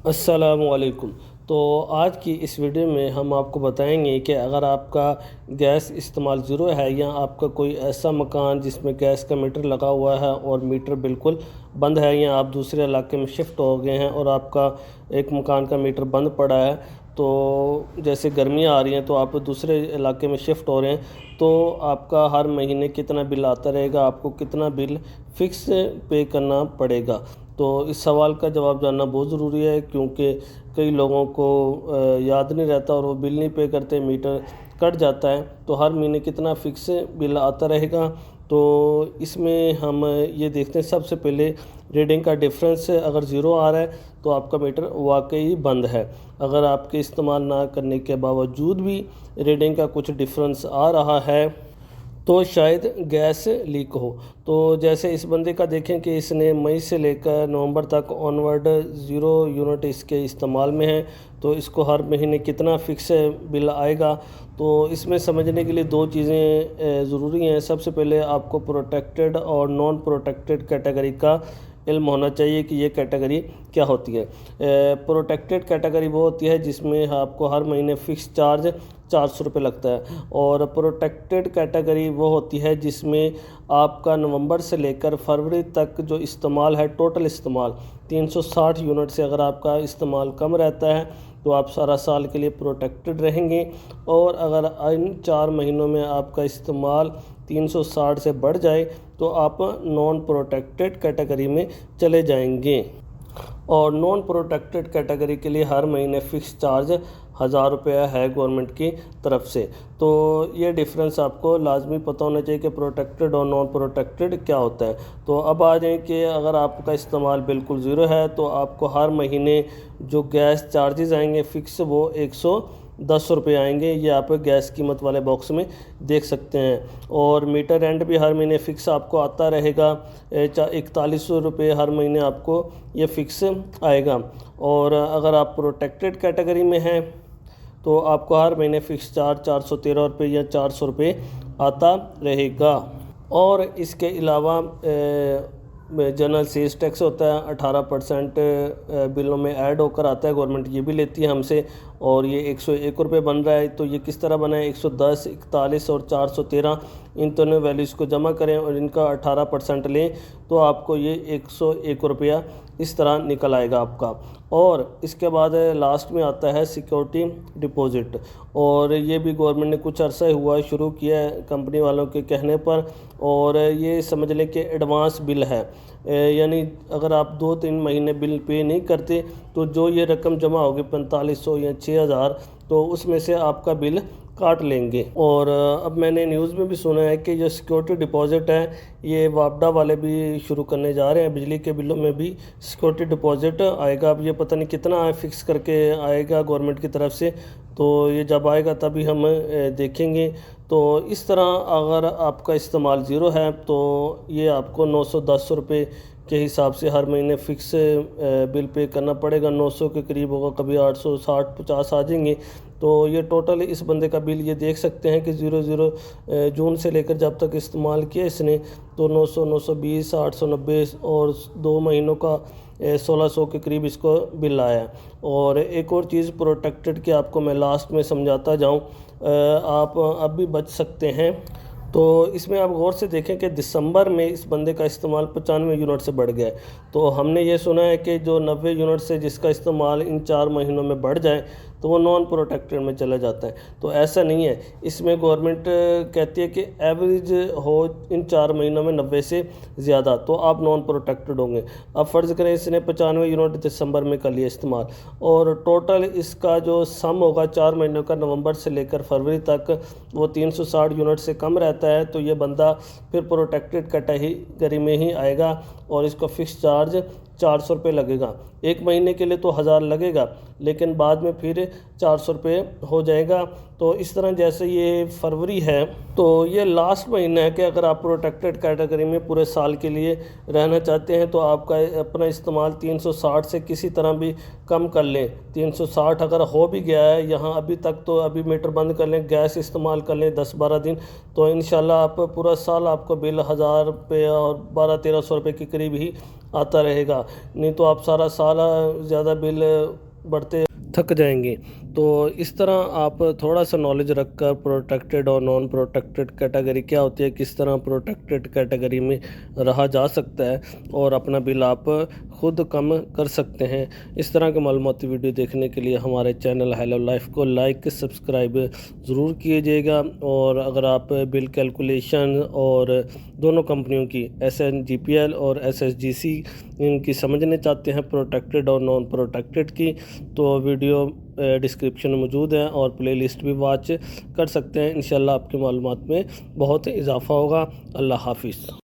अस्सलामुअलैकुम। तो आज की इस वीडियो में हम आपको बताएंगे कि अगर आपका गैस इस्तेमाल ज़ीरो है या आपका कोई ऐसा मकान जिसमें गैस का मीटर लगा हुआ है और मीटर बिल्कुल बंद है, या आप दूसरे इलाके में शिफ्ट हो गए हैं और आपका एक मकान का मीटर बंद पड़ा है, तो जैसे गर्मियाँ आ रही हैं तो आप दूसरे इलाके में शिफ्ट हो रहे हैं, तो आपका हर महीने कितना बिल आता रहेगा, आपको कितना बिल फ़िक्स पे करना पड़ेगा। तो इस सवाल का जवाब जानना बहुत ज़रूरी है, क्योंकि कई लोगों को याद नहीं रहता और वो बिल नहीं पे करते, मीटर कट जाता है, तो हर महीने कितना फ़िक्स बिल आता रहेगा। तो इसमें हम ये देखते हैं, सबसे पहले रीडिंग का डिफरेंस अगर ज़ीरो आ रहा है तो आपका मीटर वाकई बंद है। अगर आपके इस्तेमाल ना करने के बावजूद भी रीडिंग का कुछ डिफरेंस आ रहा है तो शायद गैस लीक हो। तो जैसे इस बंदे का देखें कि इसने मई से लेकर नवंबर तक ऑनवर्ड ज़ीरो यूनिट इसके इस्तेमाल में है, तो इसको हर महीने कितना फ़िक्स बिल आएगा। तो इसमें समझने के लिए दो चीज़ें ज़रूरी हैं। सबसे पहले आपको प्रोटेक्टेड और नॉन प्रोटेक्टेड कैटेगरी का इल्म होना चाहिए कि ये कैटेगरी क्या होती है। प्रोटेक्टेड कैटेगरी वो होती है जिसमें आपको हर महीने फ़िक्स चार्ज 400 रुपये लगता है, और प्रोटेक्टेड कैटेगरी वो होती है जिसमें आपका नवंबर से लेकर फरवरी तक जो इस्तेमाल है, टोटल इस्तेमाल 360 यूनिट से अगर आपका इस्तेमाल कम रहता है तो आप सारा साल के लिए प्रोटेक्टेड रहेंगे। और अगर इन 4 महीनों में आपका इस्तेमाल 360 से बढ़ जाए तो आप नॉन प्रोटेक्टेड कैटेगरी में चले जाएंगे। और नॉन प्रोटेक्टेड कैटेगरी के लिए हर महीने फ़िक्स चार्ज 1000 रुपया है गवर्नमेंट की तरफ से। तो ये डिफरेंस आपको लाजमी पता होना चाहिए कि प्रोटेक्टेड और नॉन प्रोटेक्टेड क्या होता है। तो अब आ जाए कि अगर आपका इस्तेमाल बिल्कुल ज़ीरो है तो आपको हर महीने जो गैस चार्जेस आएंगे फ़िक्स, वो 110 रुपये आएंगे। ये आप गैस कीमत वाले बॉक्स में देख सकते हैं। और मीटर रेंट भी हर महीने फ़िक्स आपको आता रहेगा, 41 रुपये हर महीने आपको ये फ़िक्स आएगा। और अगर आप प्रोटेक्टेड कैटेगरी में हैं तो आपको हर महीने फ़िक्स चार्ज 413 रुपये या 400 रुपये आता रहेगा। और इसके अलावा जनरल सेल्स टैक्स होता है, 18% बिलों में ऐड होकर आता है, गवर्नमेंट ये भी लेती है हमसे, और ये 101 रुपये बन रहा है। तो ये किस तरह बना है, 110, 41 और 413, इन दोनों वैल्यूज़ को जमा करें और इनका 18% लें तो आपको ये 101 रुपया इस तरह निकल आएगा आपका। और इसके बाद लास्ट में आता है सिक्योरिटी डिपॉज़िट, और ये भी गवर्नमेंट ने कुछ अरसा हुआ शुरू किया है कंपनी वालों के कहने पर। और ये समझ लें कि एडवांस बिल है, यानी अगर आप 2-3 महीने बिल पे नहीं करते तो जो ये रकम जमा होगी 4500 या 6000, तो उसमें से आपका बिल काट लेंगे। और अब मैंने न्यूज़ में भी सुना है कि जो सिक्योरिटी डिपॉज़िट है ये वापडा वाले भी शुरू करने जा रहे हैं, बिजली के बिलों में भी सिक्योरिटी डिपॉज़िट आएगा। अब ये पता नहीं कितना फ़िक्स करके आएगा गवर्नमेंट की तरफ से, तो ये जब आएगा तभी हम देखेंगे। तो इस तरह अगर आपका इस्तेमाल ज़ीरो है तो ये आपको 910 रुपये के हिसाब से हर महीने फ़िक्स बिल पे करना पड़ेगा। 900 के करीब होगा, कभी 860-50 आ जाएंगे। तो ये टोटल इस बंदे का बिल ये देख सकते हैं कि 00 जून से लेकर जब तक इस्तेमाल किया इसने, तो 900, 920, 890 और 2 महीनों का 1600 के करीब इसको बिल आया। और एक और चीज़ प्रोटेक्टेड की आपको मैं लास्ट में समझाता जाऊँ, आप अब भी बच सकते हैं। तो इसमें आप गौर से देखें कि दिसंबर में इस बंदे का इस्तेमाल 95 यूनिट से बढ़ गया है। तो हमने ये सुना है कि जो 90 यूनिट से जिसका इस्तेमाल इन 4 महीनों में बढ़ जाए तो वो नॉन प्रोटेक्टेड में चला जाता है। तो ऐसा नहीं है, इसमें गवर्नमेंट कहती है कि एवरेज हो इन 4 महीनों में 90 से ज़्यादा तो आप नॉन प्रोटेक्टेड होंगे। अब फ़र्ज़ करें इसने 95 यूनिट दिसंबर में कर लिया इस्तेमाल, और टोटल इसका जो सम होगा 4 महीनों का नवंबर से लेकर फरवरी तक वो 360 यूनिट से कम रहता है, तो ये बंदा फिर प्रोटेक्टेड कैटेगरी में ही आएगा और इसका फ़िक्स चार्ज 400 रुपये लगेगा। एक महीने के लिए तो 1000 लगेगा, लेकिन बाद में फिर 400 रुपये हो जाएगा। तो इस तरह जैसे ये फरवरी है तो ये लास्ट महीना है कि अगर आप प्रोटेक्टेड कैटेगरी में पूरे साल के लिए रहना चाहते हैं तो आपका अपना इस्तेमाल 360 से किसी तरह भी कम कर लें। 360 अगर हो भी गया है यहाँ अभी तक, तो अभी मीटर बंद कर लें, गैस इस्तेमाल कर लें 10-12 दिन, तो इंशाल्लाह आप पूरा साल आपको बिल 1000 रुपये और 1200-1300 रुपये के करीब ही आता रहेगा, नहीं तो आप सारा साल ज़्यादा बिल बढ़ते थक जाएंगे। तो इस तरह आप थोड़ा सा नॉलेज रखकर प्रोटेक्टेड और नॉन प्रोटेक्टेड कैटेगरी क्या होती है, किस तरह प्रोटेक्टेड कैटेगरी में रहा जा सकता है और अपना बिल आप खुद कम कर सकते हैं। इस तरह के मालूमाती वीडियो देखने के लिए हमारे चैनल हेलो लाइफ को लाइक सब्सक्राइब ज़रूर कीजिएगा। और अगर आप बिल कैलकुलेशन और दोनों कंपनियों की SNGPL और SSGC इनकी समझने चाहते हैं, प्रोटेक्टेड और नॉन प्रोटेक्टेड की, तो वीडियो डिस्क्रिप्शन में मौजूद है और प्लेलिस्ट भी वॉच कर सकते हैं। इंशाल्लाह आपकी मालूमात में बहुत इजाफ़ा होगा। अल्लाह हाफिज़।